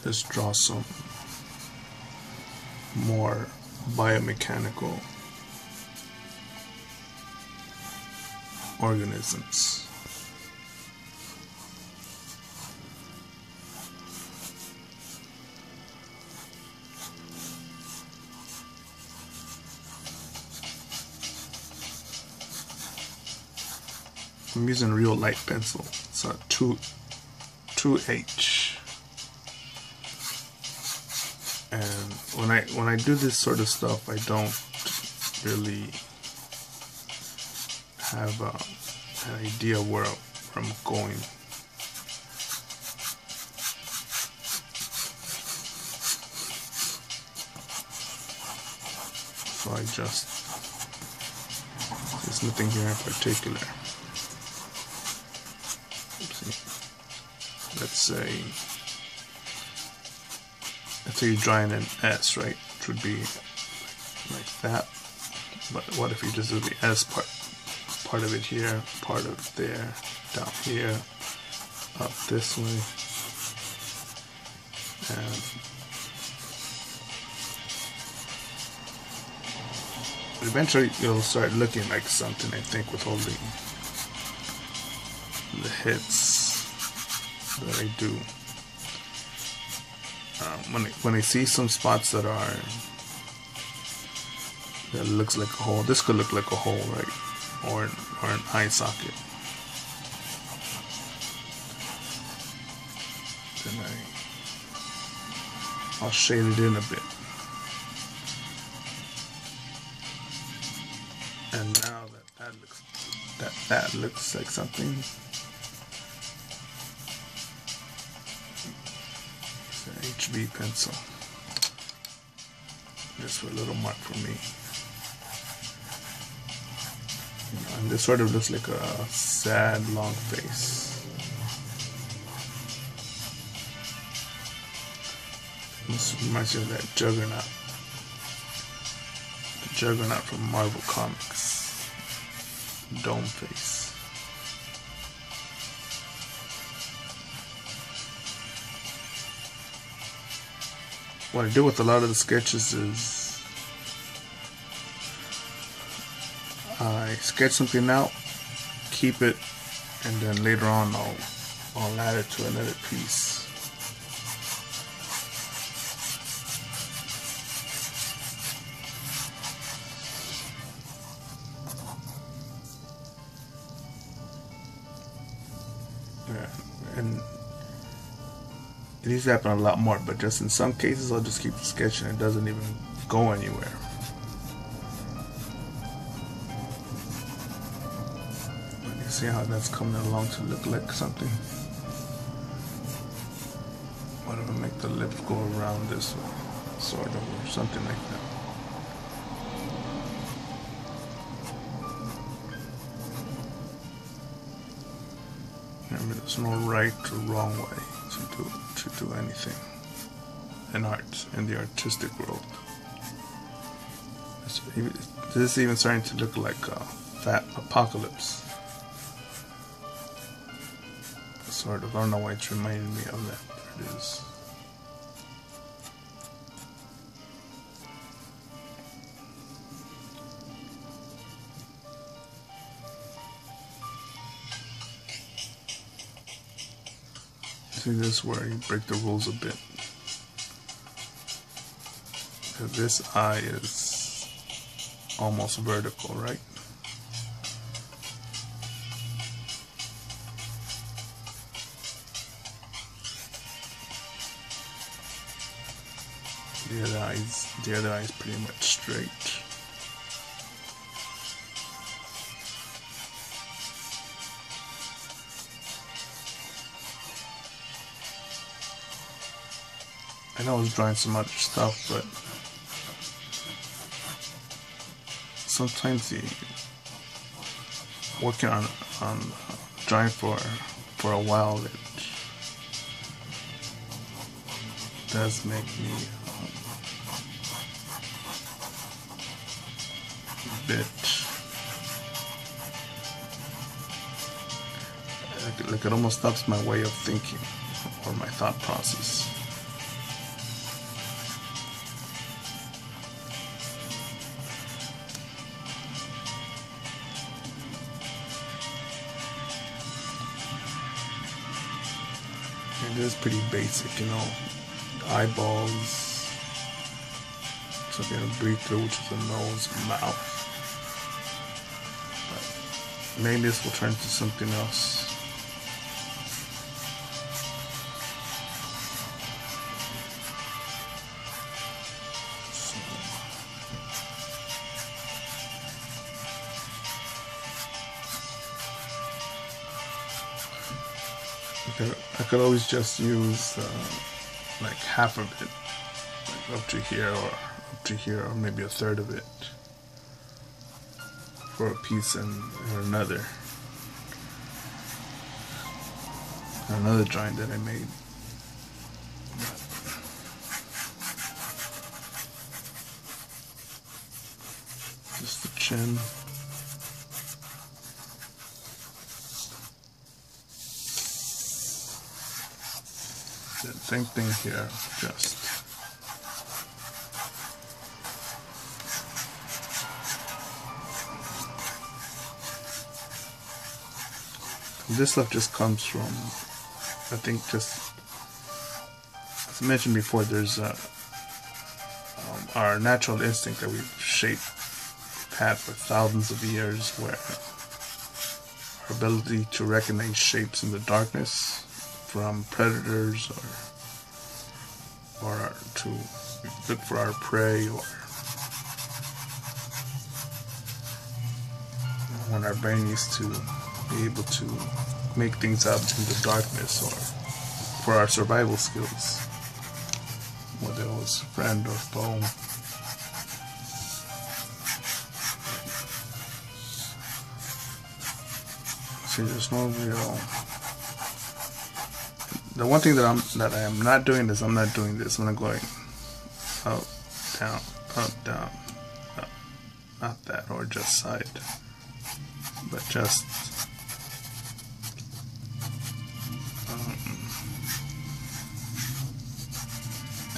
Let's draw some more biomechanical organisms. I'm using real light pencil. It's a 2H. And when I do this sort of stuff, I don't really have an idea where I'm going. So there's nothing here in particular. Let's say you're drawing an S, right? It would be like that. But what if you just do the S part of it here, part of it there, down here, up this way, and eventually it'll start looking like something, I think, with all the hits that I do. When I see some spots that looks like a hole, this could look like a hole, right? Or an eye socket. Then I'll shade it in a bit. And now that looks like something. HB pencil. Just for a little mark for me. And this sort of looks like a sad, long face. This reminds me of that Juggernaut. The Juggernaut from Marvel Comics. Dome face. What I do with a lot of the sketches is I sketch something out, keep it, and then later on I'll add it to another piece. Yeah, and it needs to happen a lot more, but just in some cases I'll just keep sketching. It doesn't even go anywhere. You see how that's coming along to look like something? What if I make the lips go around this way, sort of, or something like that? Remember, there's no right or wrong way to do anything in art, in the artistic world. This is even starting to look like a fat apocalypse. Sort of. I don't know why it's reminding me of that. There it is. See, this is where you break the rules a bit. Because this eye is almost vertical, right? The other eye is pretty much straight. I know I was drawing some other stuff, but sometimes working on drawing for a while, it does make me a bit like it almost stops my way of thinking or my thought process. And it is pretty basic, you know. Eyeballs, something to breathe through, which is the nose and mouth. But maybe this will turn into something else. I could always just use like half of it, like up to here or up to here, or maybe a third of it for a piece and another drawing that I made. Just the chin. Same thing here, just this stuff just comes from, I think, just as I mentioned before, there's our natural instinct that we've had for thousands of years, where our ability to recognize shapes in the darkness from predators, or to look for our prey, or when our brain used to be able to make things out in the darkness, or for our survival skills, whether it was friend or foe. See, there's no real. The one thing that I am not doing is I'm not doing this. I'm not going up, down, up, not that, or just side, but just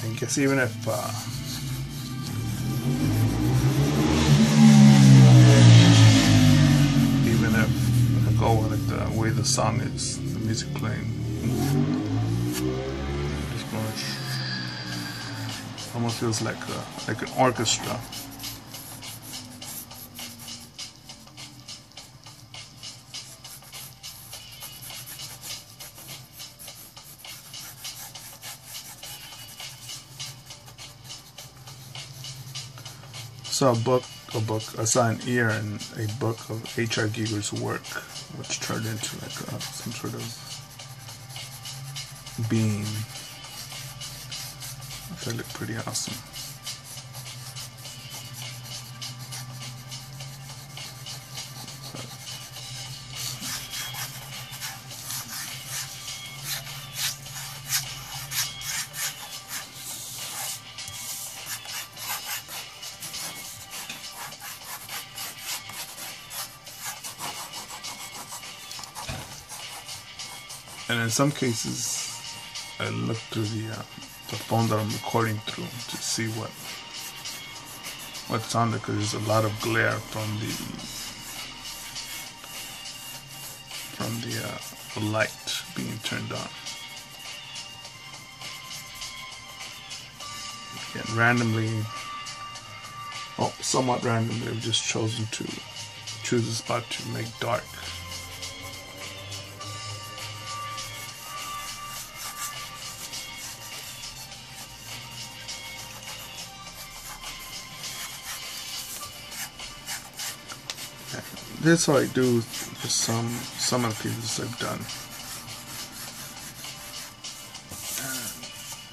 I guess even if I go with like the way the song is, the music playing. Just going, almost feels like an orchestra. I saw an ear in a book of H.R. Giger's work, which turned into like some sort of being. I thought it looked pretty awesome. And in some cases, I look through the phone that I'm recording through to see what's on there, because there's a lot of glare from the light being turned on. Again, randomly, somewhat randomly, I've just chosen to choose a spot to make dark. This is what I do for some of the pieces I've done.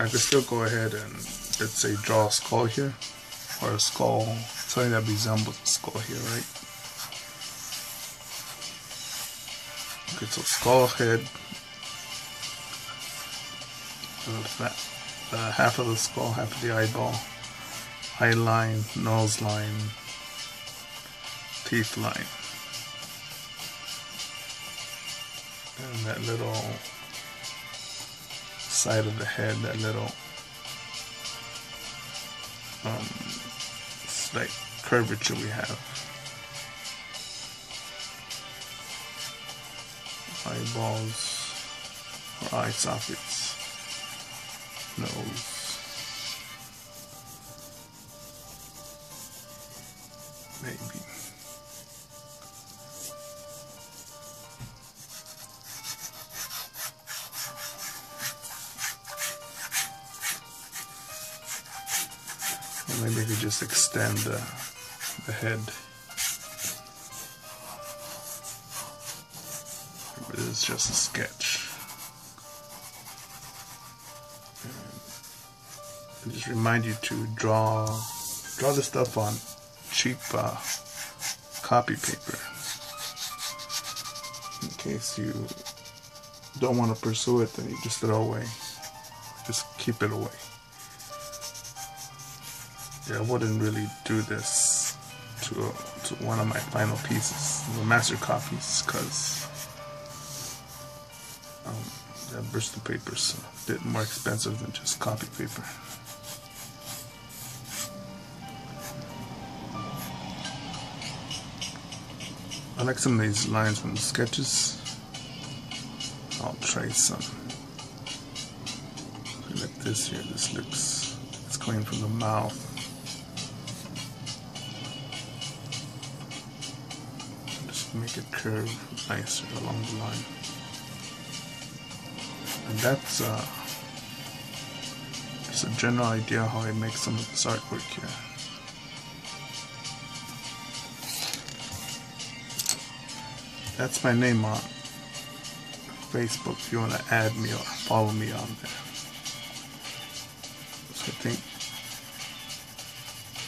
I could still go ahead and, let's say, draw a skull here, or a skull, something that resembles a skull here, right? Okay, so skull head, half of the skull, half of the eyeball, eye line, nose line, teeth line. And that little side of the head, that little slight curvature we have. Eyeballs. or eye sockets, nose. Maybe. Or maybe I could just extend the head. But it's just a sketch. And I just remind you to draw the stuff on cheap copy paper, in case you don't want to pursue it, then you just throw away, just keep it away. Yeah, I wouldn't really do this to one of my final pieces, the master copies, because that Bristol paper's a bit more expensive than just copy paper. I like some of these lines from the sketches. I'll trace some. Like this here, this looks, it's coming from the mouth. Just make it curve nicer along the line. And that's just a general idea how I make some of this artwork here. That's my name on Facebook if you want to add me or follow me on there. So I think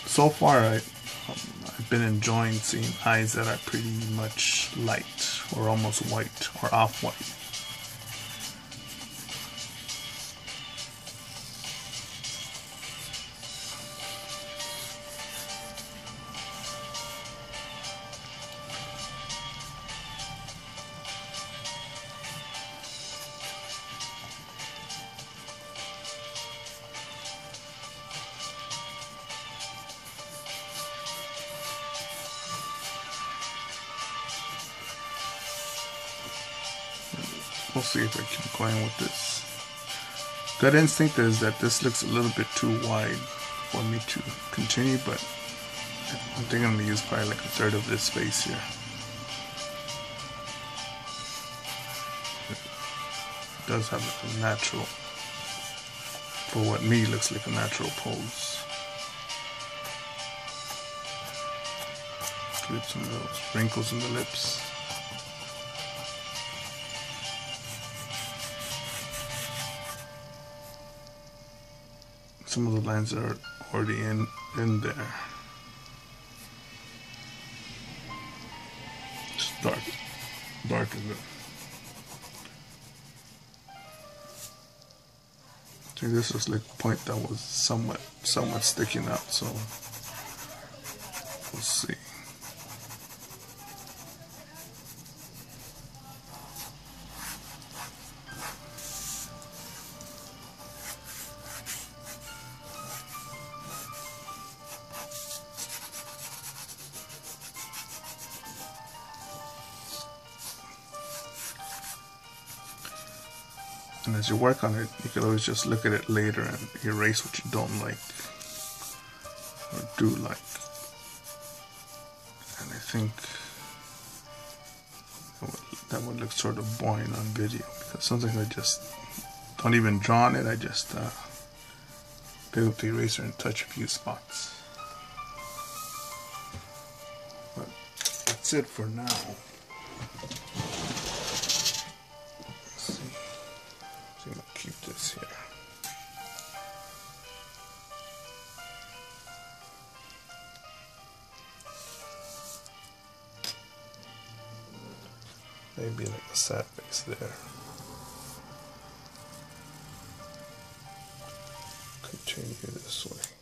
so far I've been enjoying seeing eyes that are pretty much light or almost white or off-white. We'll see if I keep going with this. Gut instinct is that this looks a little bit too wide for me to continue, but I think I'm going to use probably like a third of this space here. It does have like a natural, for what me looks like a natural pose. Give some of those wrinkles in the lips. Some of the lines are already in there. Just darken them. I think this was like a point that was somewhat sticking out, so we'll see. And as you work on it, you can always just look at it later and erase what you don't like or do like. And I think that would look sort of boring on video, because sometimes I just don't even draw on it. I just pick up the eraser and touch a few spots. But that's it for now. I'm going to keep this here. Maybe like a sad face there. Continue this way.